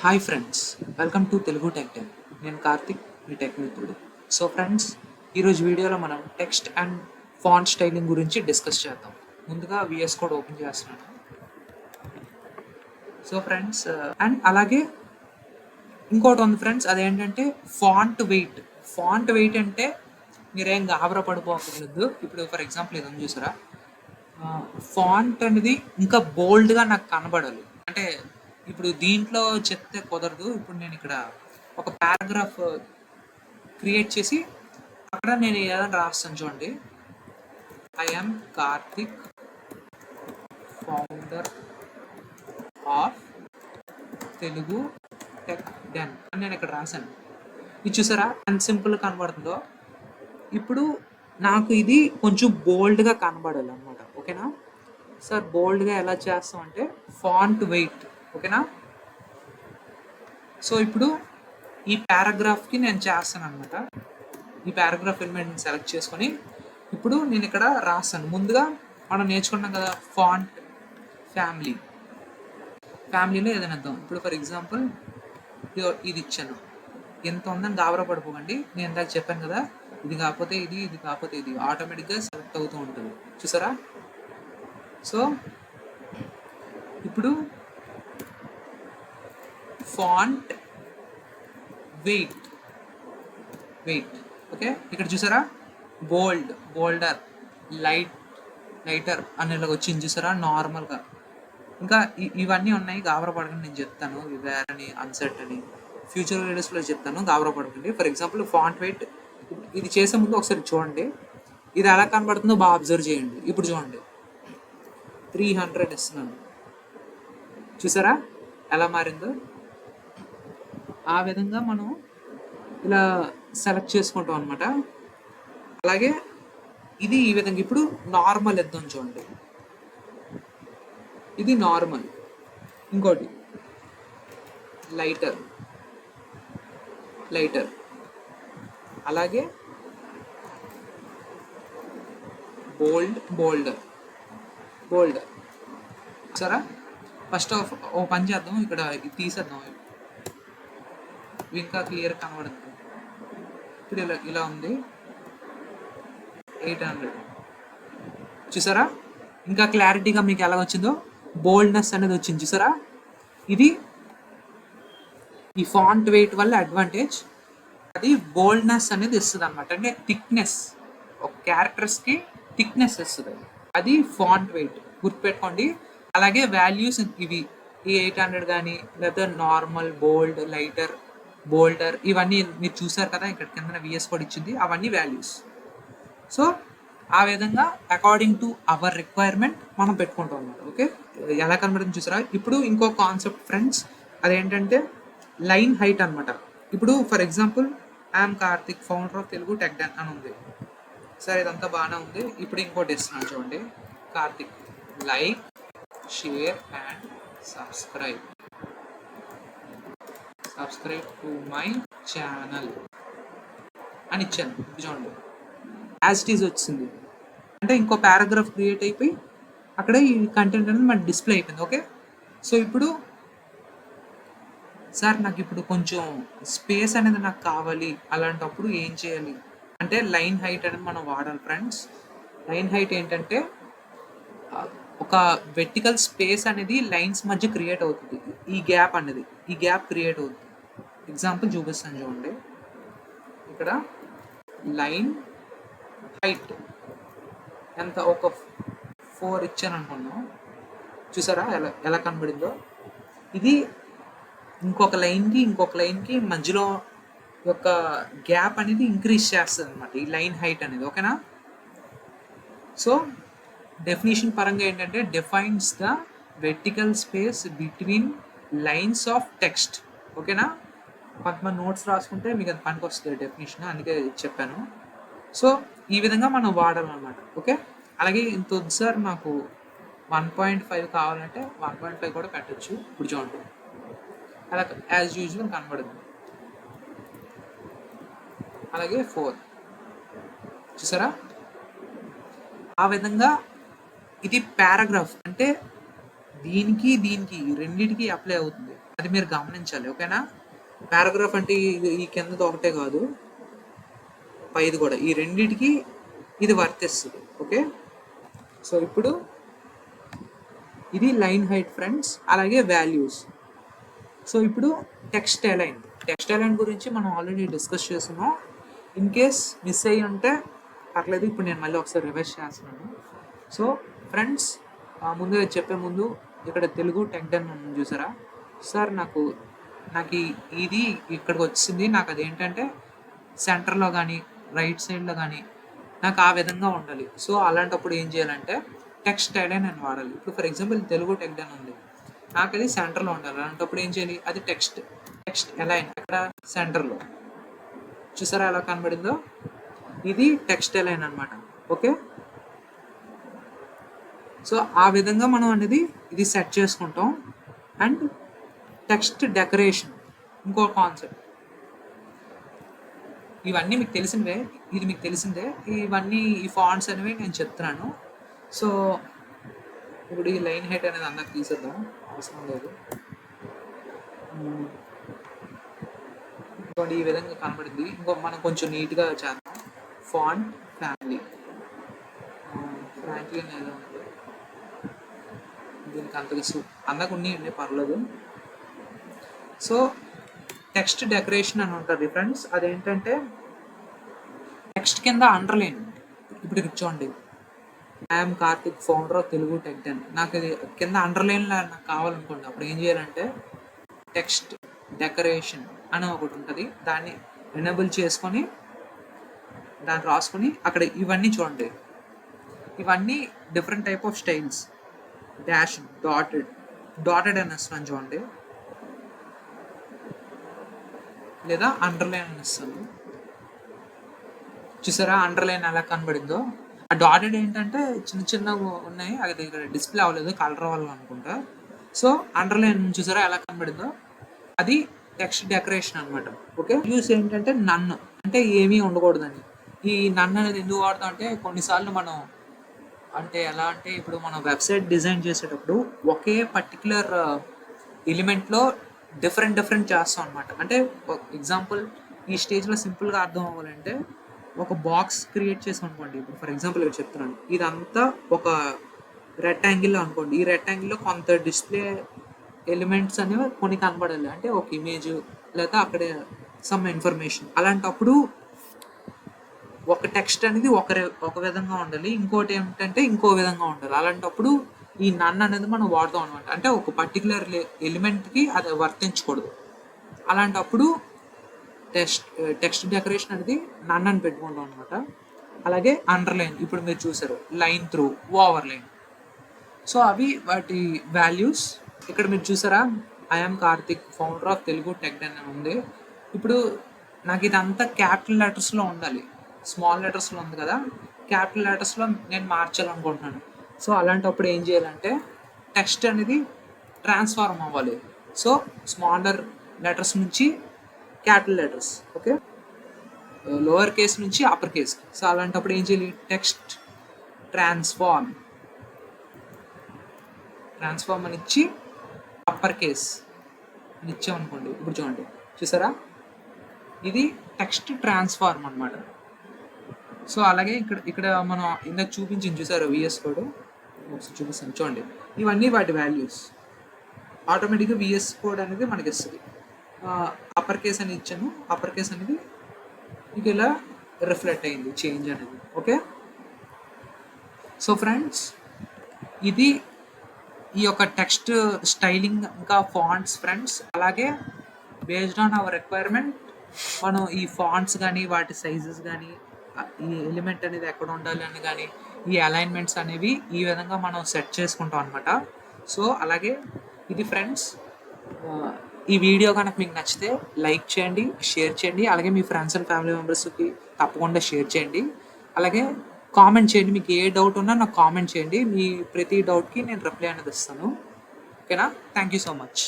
Hi friends, welcome to Telugu tech ten. నేను కార్తిక్, మీ tech మిత్రుడు. So friends, ఈరోజు వీడియోలో మనం టెక్స్ట్ అండ్ ఫాంట్ స్టైలింగ్ గురించి డిస్కస్ చేద్దాం. ముందుగా విఎస్ కోడ్ ఓపెన్ చేస్తున్నాను. సో ఫ్రెండ్స్, అండ్ అలాగే ఇంకోటి ఉంది ఫ్రెండ్స్, అదేంటంటే ఫాంట్ వెయిట్. ఫాంట్ వెయిట్ అంటే మీరేం గాబరా పడిపోకూడదు. ఇప్పుడు ఫర్ ఎగ్జాంపుల్ ఇది ఉంది చూసారా, ఫాంట్ అనేది ఇంకా బోల్డ్గా నాకు కనబడాలి. అంటే ఇప్పుడు దీంట్లో చెప్తే కుదరదు. ఇప్పుడు నేను ఇక్కడ ఒక పారాగ్రాఫ్ క్రియేట్ చేసి అక్కడ నేను ఏదైనా రాస్తాను చూడండి. I'm Karthik, founder of Telugu Tech Den అని నేను ఇక్కడ రాశాను. ఇది చూసారా అండ్ సింపుల్ కనబడుతుందో. ఇప్పుడు నాకు ఇది కొంచెం బోల్డ్గా కనబడాలి అనమాట. ఓకేనా సార్? బోల్డ్గా ఎలా చేస్తాం అంటే ఫాంట్ వెయిట్. ఓకేనా? సో ఇప్పుడు ఈ పారాగ్రాఫ్కి నేను చేస్తాను అనమాట. ఈ పారాగ్రాఫ్ ఎలిమెంట్ని సెలెక్ట్ చేసుకొని ఇప్పుడు నేను ఇక్కడ రాస్తాను. ముందుగా మనం నేర్చుకున్నాం కదా ఫాంట్ ఫ్యామిలీలో ఏదైనా ఇద్దాం. ఇప్పుడు ఫర్ ఎగ్జాంపుల్ ఇది ఇచ్చాను. ఎంత ఉందని గాబరా పడిపోకండి. నేను ఇందాక చెప్పాను కదా, ఇది కాకపోతే ఇది, ఇది కాకపోతే ఇది ఆటోమేటిక్గా సెలెక్ట్ అవుతూ ఉంటుంది. చూసారా? సో ఇప్పుడు ఫాంట్ వెయిట్ ఓకే, ఇక్కడ చూసారా బోల్డర్, లైటర్ అనేలాగా వచ్చింది చూసారా నార్మల్గా. ఇంకా ఇవన్నీ ఉన్నాయి, గాబరా పడకండి. నేను చెప్తాను వేర్ అని, అన్సెట్ అని, ఫ్యూచర్ వీడియోస్లో చెప్తాను, గాబరా పడకండి. ఫర్ ఎగ్జాంపుల్ ఫాంట్ వెయిట్ ఇది చేసే ముందు ఒకసారి చూడండి, ఇది ఎలా కనబడుతుందో బాగా అబ్జర్వ్ చేయండి. ఇప్పుడు చూడండి 300 ఇస్తున్నాను. చూసారా ఎలా మారిందో? ఆ విధంగా మనం ఇలా సెలెక్ట్ చేసుకుంటాం అనమాట. అలాగే ఇది ఈ విధంగా ఇప్పుడు నార్మల్ ఇద్దాం చూడండి. ఇది నార్మల్. ఇంకోటి లైటర్, అలాగే బోల్డర్. సరే, ఫస్ట్ ఓ పని చేద్దాం, ఇక్కడ ఇది తీసేద్దాం. ఇంకా క్లియర్ కనబడుతుంది. ఇప్పుడు ఇలా ఉంది 800. చూసారా ఇంకా క్లారిటీగా మీకు ఎలా వచ్చిందో? బోల్డ్నెస్ అనేది వచ్చింది చూసారా? ఇది ఈ ఫాంట్ వెయిట్ వల్ల అడ్వాంటేజ్. అది బోల్డ్నెస్ అనేది ఇస్తుంది అనమాట. అంటే థిక్నెస్, ఒక క్యారెక్టర్స్కి థిక్నెస్ ఇస్తుంది. అది ఫాంట్ వెయిట్, గుర్తుపెట్టుకోండి. అలాగే వాల్యూస్ ఇవి, ఈ 800 కానీ లేకపోతే నార్మల్, బోల్డ్, లైటర్, బోల్డర్, ఇవన్నీ మీరు చూసారు కదా ఇక్కడ కింద విఎస్ కోడ్ ఇచ్చింది, అవన్నీ వాల్యూస్. సో ఆ విధంగా అకార్డింగ్ టు అవర్ రిక్వైర్మెంట్ మనం పెట్టుకుంటాం అన్నమాట. ఓకే, ఎలా కనబడుతుంది చూసారా? ఇప్పుడు ఇంకో కాన్సెప్ట్ ఫ్రెండ్స్, అదేంటంటే లైన్ హైట్ అనమాట. ఇప్పుడు for example I'm Karthik, founder of Telugu Tech Den అని ఉంది. సరే, ఇదంతా బాగానే ఉంది. ఇప్పుడు ఇంకోటి ఇస్తున్నాను చూడండి, Karthik like, share and subscribe to my channel అని ఇచ్చాను. చూడండి యాజ్ ఇట్ ఈజ్ వచ్చింది. అంటే ఇంకో పారాగ్రాఫ్ క్రియేట్ అయిపోయి అక్కడ ఈ కంటెంట్ అనేది మనకి డిస్ప్లే అయిపోయింది. ఓకే, సో ఇప్పుడు సార్ నాకు ఇప్పుడు కొంచెం స్పేస్ అనేది నాకు కావాలి, అలాంటప్పుడు ఏం చేయాలి అంటే లైన్ హైట్ అనేది మనం వాడాలి ఫ్రెండ్స్. లైన్ హైట్ ఏంటంటే ఒక వెర్టికల్ స్పేస్ అనేది లైన్స్ మధ్య క్రియేట్ అవుతుంది. ఈ గ్యాప్ క్రియేట్ అవుతుంది. ఎగ్జాంపుల్ చూపిస్తాను చూడండి. ఇక్కడ లైన్ హైట్ ఎంత, ఒక 4 ఇచ్చాను అనుకున్నాం. చూసారా ఎలా కనబడిందో? ఇది ఇంకొక లైన్కి మధ్యలో యొక్క గ్యాప్ అనేది ఇంక్రీజ్ చేస్తుంది అనమాట, ఈ లైన్ హైట్ అనేది. ఓకేనా? సో డెఫినేషన్ పరంగా ఏంటంటే defines the vertical space between lines of text. ఓకేనా? కొంతమంది నోట్స్ రాసుకుంటే మీకు అది పనికి వస్తుంది డెఫినేషన్, అందుకే చెప్పాను. సో ఈ విధంగా మనం వాడాలన్నమాట. ఓకే, అలాగే ఇంత వద్దు సార్ నాకు 1.5 కావాలంటే 1.5 కూడా పెట్టచ్చు. ఇప్పుడు చూడండి అలా యాజ్ యూజువల్ కనబడుతుంది. అలాగే 4 చూసారా? ఆ విధంగా ఇది పారాగ్రాఫ్ అంటే దీనికి రెండింటికి అప్లై అవుతుంది. అది మీరు గమనించాలి. ఓకేనా? పారాగ్రాఫ్ అంటే ఈ కిందది ఒకటే కాదు, పైది కూడా. ఈ రెండిటికి ఇది వర్తిస్తుంది. ఓకే. సో ఇప్పుడు ఇది లైన్ హైట్ ఫ్రెండ్స్, అలాగే వాల్యూస్. సో ఇప్పుడు టెక్స్ట్ అలైన్ గురించి మనం ఆల్రెడీ డిస్కస్ చేస్తున్నాం. ఇన్ కేస్ మిస్ అయ్యి ఉంటే పర్లేదు, ఇప్పుడు నేను మళ్ళీ ఒకసారి రివైజ్ చేస్తున్నాను. సో ఫ్రెండ్స్, ముందుగా చెప్పే ముందు ఇక్కడ తెలుగు టెక్ డన్ చూసారా సార్? నాకు ఇది ఇక్కడికి వచ్చింది. నాకు అదేంటంటే సెంటర్లో కానీ రైట్ సైడ్లో కానీ నాకు ఆ విధంగా ఉండాలి. సో అలాంటప్పుడు ఏం చేయాలంటే టెక్స్ట్ అలైన్ అని వాడాలి. ఇప్పుడు for example Telugu tech done ఉంది, నాకు అది సెంటర్లో ఉండాలి. అలాంటప్పుడు ఏం చేయాలి? అది టెక్స్ట్ అలైన్ అక్కడ సెంటర్లో. చూసారా ఎలా కనబడిందో? ఇది టెక్స్ట్ అలైన్ అనమాట. ఓకే. సో ఆ విధంగా మనం అనేది ఇది సెట్ చేసుకుంటాం. అండ్ టెక్స్ట్ డెకరేషన్ ఇంకో కాన్సెప్ట్. ఇవన్నీ మీకు తెలిసినవే, ఇది మీకు తెలిసిందే. ఇవన్నీ ఈ ఫాంట్స్ అనేవి నేను చెప్తున్నాను. సో ఇప్పుడు ఈ లైన్ హైట్ అనేది అందరికి తీసేద్దాం, అవసరం లేదు. ఇంకోటి ఈ విధంగా కనబడింది. మనం కొంచెం నీట్గా చేద్దాం. ఫాంట్ ఫ్రాంక్లిన్ ఏదో ఉంది, దీనికి అంతగా అందకు ఉన్నాయండి, పర్లేదు. సో టెక్స్ట్ డెకరేషన్ అని ఉంటుంది ఫ్రెండ్స్. అదేంటంటే టెక్స్ట్ కింద అండర్లైన్. ఇప్పుడు చూడండి, I'm Karthik, founder of Telugu tech done. నాకు ఇది కింద అండర్లైన్లో నాకు కావాలనుకోండి, అప్పుడు ఏం చేయాలంటే టెక్స్ట్ డెకరేషన్ అని ఒకటి ఉంటుంది, దాన్ని ఎనేబుల్ చేసుకొని దాన్ని రాసుకొని అక్కడ ఇవన్నీ చూడండి. ఇవన్నీ different type of styles. Dash, dotted అని ఇస్తాను చూడండి, లేదా అండర్లైన్ అని ఇస్తాను. చూసారా అండర్లైన్ ఎలా కనబడిందో? ఆ డాటెడ్ ఏంటంటే చిన్నగా ఉన్నాయి, అది ఇక్కడ డిస్ప్లే అవ్వలేదు, కలర్ అవ్వాలి అనుకుంటా. సో అండర్లైన్ చూసారా ఎలా కనబడిందో? అది టెక్స్ట్ డెకరేషన్ అనమాట. ఓకే. యూస్ ఏంటంటే నన్ను, అంటే ఏమీ ఉండకూడదని. ఈ నన్ను అనేది ఎందుకు వాడతాం అంటే కొన్నిసార్లు మనం అంటే ఎలా అంటే ఇప్పుడు మనం వెబ్సైట్ డిజైన్ చేసేటప్పుడు ఒకే పర్టికులర్ ఎలిమెంట్లో డిఫరెంట్ చేస్తాం అనమాట. అంటే ఎగ్జాంపుల్ ఈ స్టేజ్లో సింపుల్గా అర్థం అవ్వాలంటే ఒక బాక్స్ క్రియేట్ చేసాం అనుకోండి. ఇప్పుడు ఫర్ ఎగ్జాంపుల్ ఇక్కడ చెప్తున్నాను, ఇదంతా ఒక రెక్టాంగిల్లో అనుకోండి. ఈ రెక్టాంగిల్లో కొంత డిస్ప్లే ఎలిమెంట్స్ అనేవి కొన్ని కనబడాలి, అంటే ఒక ఇమేజ్ లేదా అక్కడ సమ్ ఇన్ఫర్మేషన్. అలాంటప్పుడు ఒక టెక్స్ట్ అనేది ఒక విధంగా ఉండాలి, ఇంకోటి ఏమిటంటే ఇంకో విధంగా ఉండాలి. అలాంటప్పుడు ఈ నన్ అనేది మనం వాడతాం అనమాట. అంటే ఒక పర్టికులర్ ఎలిమెంట్కి అది వర్తించకూడదు. అలాంటప్పుడు టెక్స్ట్ డెకరేషన్ అనేది నన్ అని పెట్టుకుంటాం అనమాట. అలాగే అండర్లైన్, ఇప్పుడు మీరు చూసారు, line through, over line. So అవి వాటి వాల్యూస్. ఇక్కడ మీరు చూసారా, I'm Karthik, founder of Telugu tech done అని ఉంది. ఇప్పుడు నాకు ఇదంతా క్యాపిటల్ లెటర్స్లో ఉండాలి, స్మాల్ లెటర్స్లో ఉంది కదా, క్యాపిటల్ లెటర్స్లో నేను మార్చాలనుకుంటున్నాను. సో అలాంటప్పుడు ఏం చేయాలంటే టెక్స్ట్ అనేది ట్రాన్స్ఫార్మ్ అవ్వాలి. సో స్మాలర్ లెటర్స్ నుంచి capital letters, okay, lower case నుంచి అప్పర్ కేస్. సో అలాంటప్పుడు ఏం చేయాలి? టెక్స్ట్ ట్రాన్స్ఫార్మ్ అని ఇచ్చి అప్పర్ కేస్ అని ఇచ్చామనుకోండి. ఇప్పుడు చూడండి, చూసారా, ఇది టెక్స్ట్ ట్రాన్స్ఫార్మ్ అనమాట. సో అలాగే ఇక్కడ మనం ఇందాక చూపించింది చూసారు విఎస్ కోడ్, చూపిస్తాను చూడండి. ఇవన్నీ వాటి వాల్యూస్. ఆటోమేటిక్గా విఎస్ కోడ్ అనేది మనకి ఇస్తుంది. అప్పర్ కేస్ అని ఇచ్చాను, అప్పర్ కేస్ అనేది మీకు ఇలా రిఫ్లెక్ట్ అయింది చేంజ్ అనేది. ఓకే. సో ఫ్రెండ్స్, ఇది ఈ యొక్క టెక్స్ట్ స్టైలింగ్ ఇంకా ఫాంట్స్ ఫ్రెండ్స్. అలాగే బేస్డ్ ఆన్ అవర్ రిక్వైర్మెంట్ మనం ఈ ఫాంట్స్ కానీ వాటి సైజెస్ కానీ ఈ ఎలిమెంట్ అనేది ఎక్కడ ఉండాలి అని కానీ ఈ అలైన్మెంట్స్ అనేవి ఈ విధంగా మనం సెట్ చేసుకుంటాం అనమాట. సో అలాగే ఇది ఫ్రెండ్స్, ఈ వీడియో కనుక మీకు నచ్చితే లైక్ చేయండి, షేర్ చేయండి. అలాగే మీ ఫ్రెండ్స్ అండ్ ఫ్యామిలీ మెంబర్స్కి తప్పకుండా షేర్ చేయండి. అలాగే కామెంట్ చేయండి, మీకు ఏ డౌట్ ఉన్నా నాకు కామెంట్ చేయండి. మీ ప్రతి డౌట్కి నేను రిప్లై అనేది ఇస్తాను. ఓకేనా? Thank you so much.